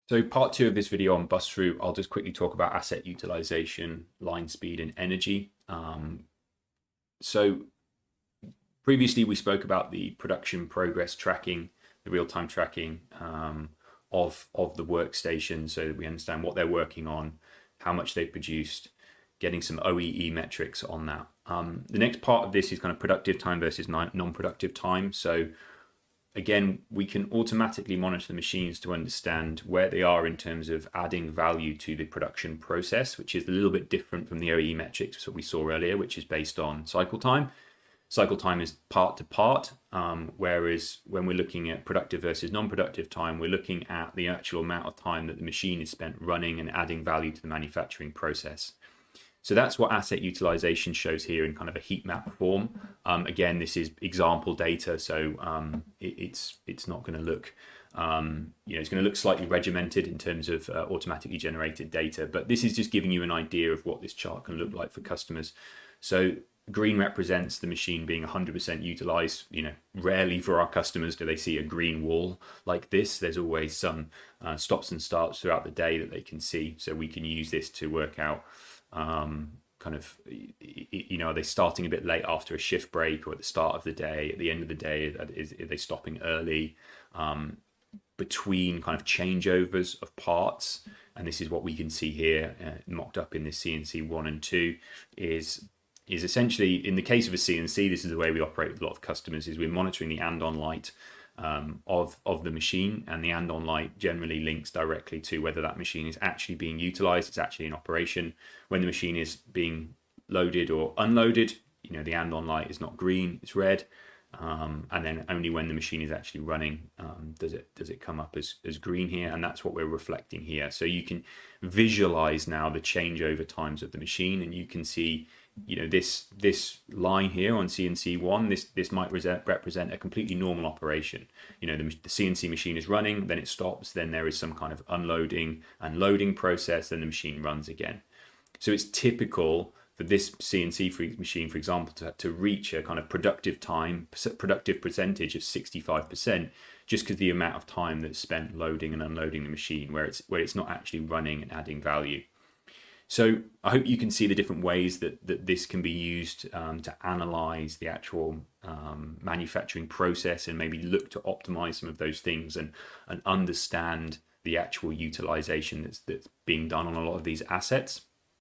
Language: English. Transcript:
So part two of this video on Busroot, I'll just quickly talk about asset utilization, line speed, and energy. So previously we spoke about the production progress tracking, the real-time tracking of the workstation, so that we understand what they're working on, how much they've produced, getting some OEE metrics on that. The next part of this is kind of productive time versus non-productive time. So again, we can automatically monitor the machines to understand where they are in terms of adding value to the production process, which is a little bit different from the OEE metrics that we saw earlier, which is based on cycle time. Cycle time is part to part, whereas when we're looking at productive versus non-productive time, we're looking at the actual amount of time that the machine is spent running and adding value to the manufacturing process. So that's what asset utilization shows here in kind of a heat map form. Again, this is example data, so it's not going to look, it's going to look slightly regimented in terms of automatically generated data, but this is just giving you an idea of what this chart can look like for customers. So green represents the machine being 100% utilized. Rarely for our customers do they see a green wall like this. There's always some stops and starts throughout the day that they can see, so we can use this to work out are they starting a bit late after a shift break, or at the start of the day, at the end of the day, are they stopping early, between kind of changeovers of parts. And this is what we can see here, mocked up in this CNC 1 and 2, is essentially, in the case of a CNC, this is the way we operate with a lot of customers, is we're monitoring the and-on light of the machine, and the and-on light generally links directly to whether that machine is actually being utilized, it's actually in operation. When the machine is being loaded or unloaded, the and-on light is not green, it's red. And then only when the machine is actually running does it come up as green here, and that's what we're reflecting here. So you can visualize now the changeover times of the machine, and you can see this line here on CNC1, this might represent a completely normal operation. The CNC machine is running, then it stops, then there is some kind of unloading and loading process, then the machine runs again. So it's typical for this CNC machine, for example, to reach a kind of productive percentage of 65%, just because the amount of time that's spent loading and unloading the machine, where it's not actually running and adding value. So I hope you can see the different ways that this can be used to analyze the actual manufacturing process, and maybe look to optimize some of those things, and understand the actual utilization that's being done on a lot of these assets.